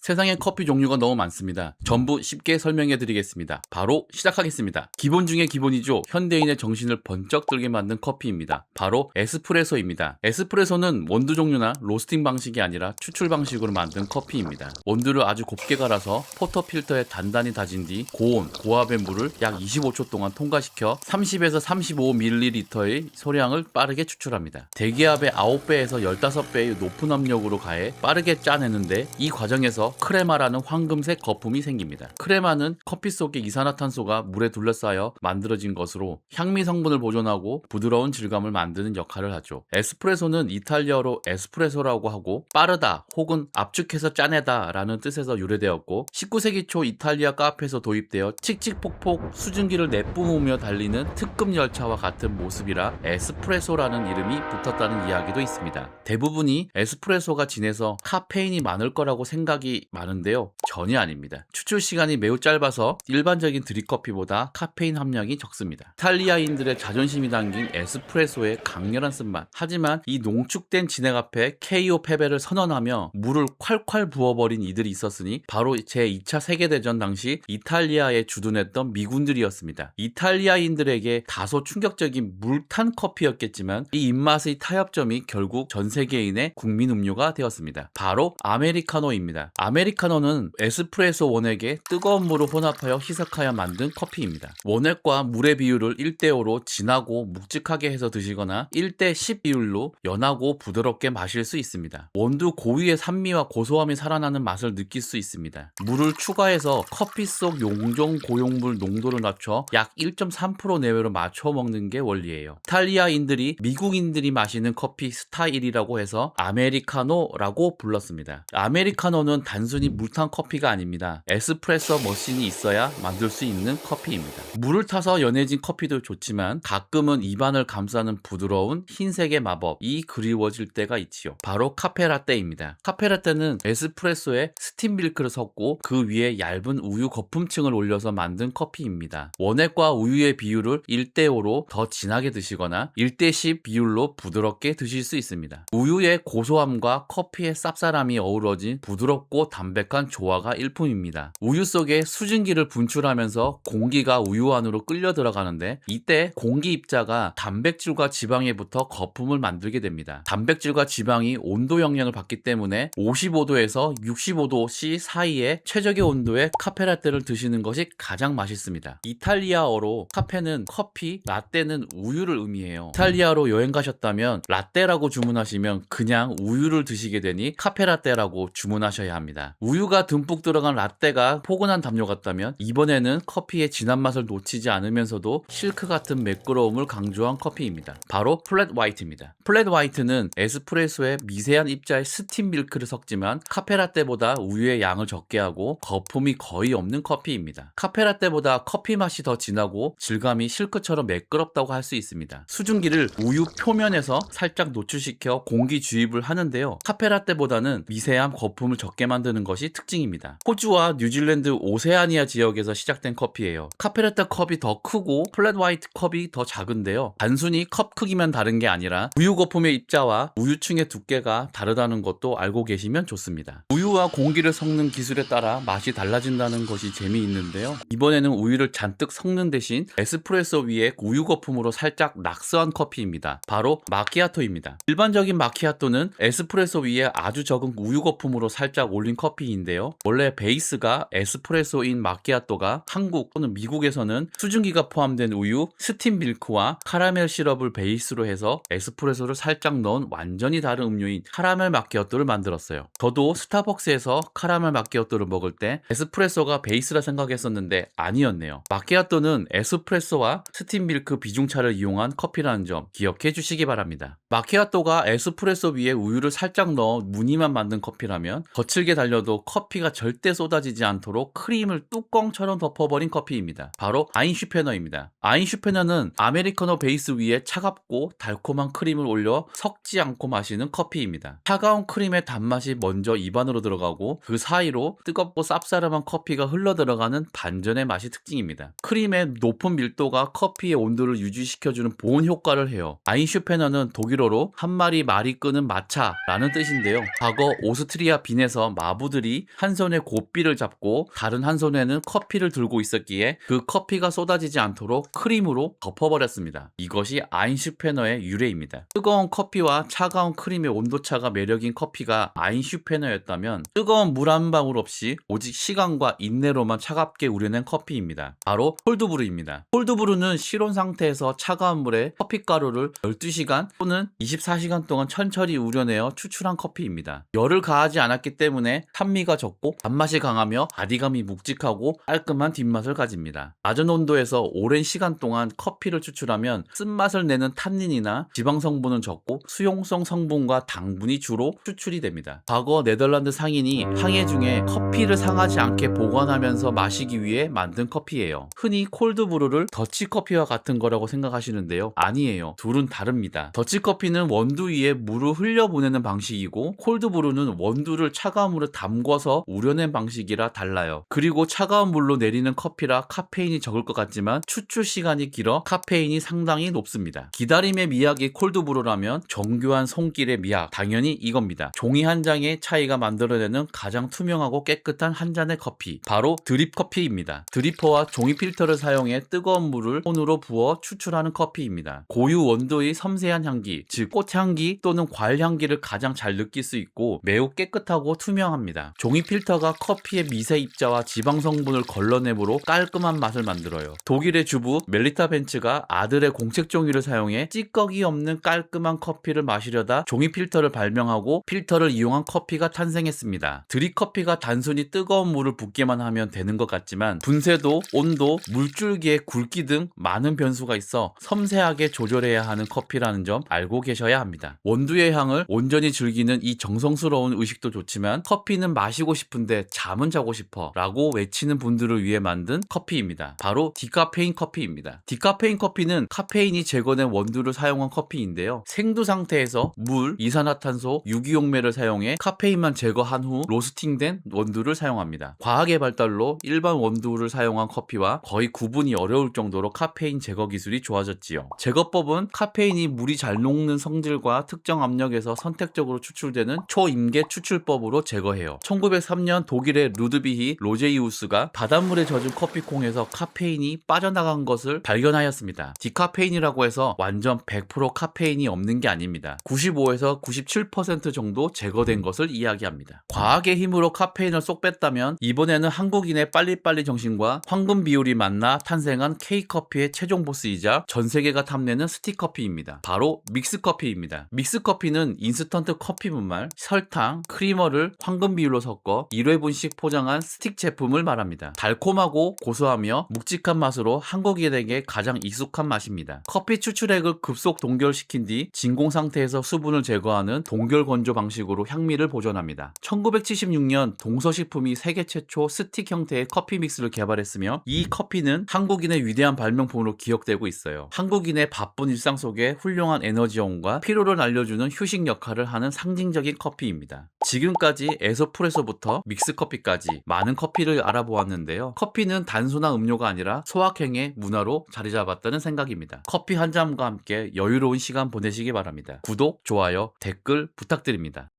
세상에 커피 종류가 너무 많습니다. 전부 쉽게 설명해 드리겠습니다. 바로 시작하겠습니다. 기본 중에 기본이죠. 현대인의 정신을 번쩍 들게 만든 커피입니다. 바로 에스프레소입니다. 에스프레소는 원두 종류나 로스팅 방식이 아니라 추출 방식으로 만든 커피입니다. 원두를 아주 곱게 갈아서 포터 필터에 단단히 다진 뒤 고온, 고압의 물을 약 25초 동안 통과시켜 30에서 35ml의 소량을 빠르게 추출합니다. 대기압의 9배에서 15배의 높은 압력으로 가해 빠르게 짜내는데 이 과정에서 크레마라는 황금색 거품이 생깁니다. 크레마는 커피 속의 이산화탄소가 물에 둘러싸여 만들어진 것으로 향미 성분을 보존하고 부드러운 질감을 만드는 역할을 하죠. 에스프레소는 이탈리아어로 에스프레소라고 하고 빠르다 혹은 압축해서 짜내다 라는 뜻에서 유래되었고 19세기 초 이탈리아 카페에서 도입되어 칙칙폭폭 수증기를 내뿜으며 달리는 특급 열차와 같은 모습이라 에스프레소라는 이름이 붙었다는 이야기도 있습니다. 대부분이 에스프레소가 진해서 카페인이 많을 거라고 생각이 많은데요. 전혀 아닙니다. 추출 시간이 매우 짧아서 일반적인 드립커피보다 카페인 함량이 적습니다. 이탈리아인들의 자존심이 담긴 에스프레소의 강렬한 쓴맛. 하지만 이 농축된 진액 앞에 KO 패배를 선언하며 물을 콸콸 부어버린 이들이 있었으니 바로 제2차 세계대전 당시 이탈리아에 주둔했던 미군들이었습니다. 이탈리아인들에게 다소 충격적인 물탄 커피였겠지만 이 입맛의 타협점이 결국 전 세계인의 국민 음료가 되었습니다. 바로 아메리카노입니다. 아메리카노는 에스프레소 원액에 뜨거운 물을 혼합하여 희석하여 만든 커피입니다. 원액과 물의 비율을 1대5로 진하고 묵직하게 해서 드시거나 1대10 비율로 연하고 부드럽게 마실 수 있습니다. 원두 고유의 산미와 고소함이 살아나는 맛을 느낄 수 있습니다. 물을 추가해서 커피 속 용종 고용물 농도를 낮춰 약 1.3% 내외로 맞춰 먹는 게 원리예요. 이탈리아인들이 미국인들이 마시는 커피 스타일이라고 해서 아메리카노라고 불렀습니다. 아메리카노는 단순히 물탄 커피가 아닙니다. 에스프레소 머신이 있어야 만들 수 있는 커피입니다. 물을 타서 연해진 커피도 좋지만 가끔은 입안을 감싸는 부드러운 흰색의 마법이 그리워질 때가 있지요. 바로 카페라떼입니다. 카페라떼는 에스프레소에 스팀 밀크를 섞고 그 위에 얇은 우유 거품층을 올려서 만든 커피입니다. 원액과 우유의 비율을 1대5로 더 진하게 드시거나 1대10 비율로 부드럽게 드실 수 있습니다. 우유의 고소함과 커피의 쌉쌀함이 어우러진 부드럽고 담백한 조화가 일품입니다. 우유 속에 수증기를 분출하면서 공기가 우유 안으로 끌려 들어가는데 이때 공기 입자가 단백질과 지방에 붙어 거품을 만들게 됩니다. 단백질과 지방이 온도 영향을 받기 때문에 55도에서 65도씨 사이의 최적의 온도의 카페라떼를 드시는 것이 가장 맛있습니다. 이탈리아어로 카페는 커피, 라떼는 우유를 의미해요. 이탈리아로 여행 가셨다면 라떼라고 주문하시면 그냥 우유를 드시게 되니 카페라떼라고 주문하셔야 합니다. 우유가 듬뿍 들어간 라떼가 포근한 담요 같다면 이번에는 커피의 진한 맛을 놓치지 않으면서도 실크 같은 매끄러움을 강조한 커피입니다. 바로 플랫 화이트입니다. 플랫 화이트는 에스프레소에 미세한 입자의 스팀 밀크를 섞지만 카페라떼보다 우유의 양을 적게 하고 거품이 거의 없는 커피입니다. 카페라떼보다 커피 맛이 더 진하고 질감이 실크처럼 매끄럽다고 할 수 있습니다. 수증기를 우유 표면에서 살짝 노출시켜 공기 주입을 하는데요. 카페라떼보다는 미세한 거품을 적게 만드는 것이 특징입니다. 호주와 뉴질랜드 오세아니아 지역에서 시작된 커피예요. 카페라떼 컵이 더 크고 플랫 화이트 컵이 더 작은데요. 단순히 컵 크기만 다른 게 아니라 우유 거품의 입자와 우유층의 두께가 다르다는 것도 알고 계시면 좋습니다. 우유와 공기를 섞는 기술에 따라 맛이 달라진다는 것이 재미있는데요. 이번에는 우유를 잔뜩 섞는 대신 에스프레소 위에 우유 거품으로 살짝 낙서한 커피입니다. 바로 마키아토입니다. 일반적인 마키아토는 에스프레소 위에 아주 적은 우유 거품으로 살짝 올린 커피인데요. 원래 베이스가 에스프레소인 마키아토가 한국 또는 미국에서는 수증기가 포함된 우유, 스팀 밀크와 카라멜 시럽을 베이스로 해서 에스프레소를 살짝 넣은 완전히 다른 음료인 카라멜 마키아토를 만들었어요. 저도 스타벅스에서 카라멜 마키아토를 먹을 때 에스프레소가 베이스라 생각했었는데 아니었네요. 마키아토는 에스프레소와 스팀 밀크 비중차를 이용한 커피라는 점 기억해 주시기 바랍니다. 마키아토가 에스프레소 위에 우유를 살짝 넣어 무늬만 만든 커피라면 거칠게 달려도 커피가 절대 쏟아지지 않도록 크림을 뚜껑처럼 덮어버린 커피입니다. 바로 아인슈페너입니다. 아인슈페너는 아메리카노 베이스 위에 차갑고 달콤한 크림을 올려 섞지 않고 마시는 커피입니다. 차가운 크림의 단맛이 먼저 입안으로 들어가고 그 사이로 뜨겁고 쌉싸름한 커피가 흘러들어가는 반전의 맛이 특징입니다. 크림의 높은 밀도가 커피의 온도를 유지시켜주는 보온 효과를 해요. 아인슈페너는 독일어로 한 마리 말이 끄는 마차라는 뜻인데요. 과거 오스트리아 빈에서 과부들이 한 손에 고삐를 잡고 다른 한 손에는 커피를 들고 있었기에 그 커피가 쏟아지지 않도록 크림으로 덮어버렸습니다. 이것이 아인슈페너의 유래입니다. 뜨거운 커피와 차가운 크림의 온도차가 매력인 커피가 아인슈페너였다면 뜨거운 물 한 방울 없이 오직 시간과 인내로만 차갑게 우려낸 커피입니다. 바로 콜드브루입니다. 콜드브루는 실온 상태에서 차가운 물에 커피가루를 12시간 또는 24시간 동안 천천히 우려내어 추출한 커피입니다. 열을 가하지 않았기 때문에 탄미가 적고 단맛이 강하며 바디감이 묵직하고 깔끔한 뒷맛을 가집니다. 낮은 온도에서 오랜 시간 동안 커피를 추출하면 쓴맛을 내는 탄닌이나 지방 성분은 적고 수용성 성분과 당분이 주로 추출이 됩니다. 과거 네덜란드 상인이 항해 중에 커피를 상하지 않게 보관하면서 마시기 위해 만든 커피예요. 흔히 콜드브루를 더치커피와 같은 거라고 생각하시는데요. 아니에요. 둘은 다릅니다. 더치커피는 원두 위에 물을 흘려보내는 방식이고 콜드브루는 원두를 차가운 물에 담궈서 우려낸 방식이라 달라요. 그리고 차가운 물로 내리는 커피라 카페인이 적을 것 같지만 추출 시간이 길어 카페인이 상당히 높습니다. 기다림의 미학이 콜드브루라면 정교한 손길의 미학, 당연히 이겁니다. 종이 한 장의 차이가 만들어내는 가장 투명하고 깨끗한 한 잔의 커피, 바로 드립 커피입니다. 드리퍼와 종이 필터를 사용해 뜨거운 물을 손으로 부어 추출하는 커피입니다. 고유 원두의 섬세한 향기, 즉 꽃향기 또는 과일 향기를 가장 잘 느낄 수 있고 매우 깨끗하고 투명합니다. 종이 필터가 커피의 미세 입자와 지방 성분을 걸러내므로 깔끔한 맛을 만들어요. 독일의 주부 멜리타 벤츠가 아들의 공책 종이를 사용해 찌꺼기 없는 깔끔한 커피를 마시려다 종이 필터를 발명하고 필터를 이용한 커피가 탄생했습니다. 드립 커피가 단순히 뜨거운 물을 붓기만 하면 되는 것 같지만 분쇄도, 온도, 물줄기의 굵기 등 많은 변수가 있어 섬세하게 조절해야 하는 커피라는 점 알고 계셔야 합니다. 원두의 향을 온전히 즐기는 이 정성스러운 의식도 좋지만 커피는 마시고 싶은데 잠은 자고 싶어 라고 외치는 분들을 위해 만든 커피입니다. 바로 디카페인 커피입니다. 디카페인 커피는 카페인이 제거된 원두를 사용한 커피인데요. 생두 상태에서 물, 이산화탄소, 유기용매를 사용해 카페인만 제거한 후 로스팅된 원두를 사용합니다. 과학의 발달로 일반 원두를 사용한 커피와 거의 구분이 어려울 정도로 카페인 제거 기술이 좋아졌지요. 제거법은 카페인이 물이 잘 녹는 성질과 특정 압력에서 선택적으로 추출되는 초임계 추출법으로 제거해요. 1903년 독일의 루드비히 로제이우스가 바닷물에 젖은 커피콩에서 카페인이 빠져나간 것을 발견하였습니다. 디카페인이라고 해서 완전 100% 카페인이 없는 게 아닙니다. 95에서 97% 정도 제거된 것을 이야기합니다. 과학의 힘으로 카페인을 쏙 뺐다면 이번에는 한국인의 빨리빨리 정신과 황금 비율이 만나 탄생한 K커피의 최종 보스이자 전 세계가 탐내는 스틱커피입니다. 바로 믹스커피입니다. 믹스커피는 인스턴트 커피 분말, 설탕, 크리머를 황금 비율로 섞어 1회분씩 포장한 스틱 제품을 말합니다. 달콤하고 고소하며 묵직한 맛으로 한국인에게 가장 익숙한 맛입니다. 커피 추출액을 급속 동결시킨 뒤 진공 상태에서 수분을 제거하는 동결 건조 방식으로 향미를 보존합니다. 1976년 동서식품이 세계 최초 스틱 형태의 커피 믹스를 개발했으며 이 커피는 한국인의 위대한 발명품으로 기억되고 있어요. 한국인의 바쁜 일상 속에 훌륭한 에너지원과 피로를 알려주는 휴식 역할을 하는 상징적인 커피입니다. 지금까지 에서프레소부터 믹스커피까지 많은 커피를 알아보았는데요. 커피는 단순한 음료가 아니라 소확행의 문화로 자리 잡았다는 생각입니다. 커피 한 잔과 함께 여유로운 시간 보내시기 바랍니다. 구독, 좋아요, 댓글 부탁드립니다.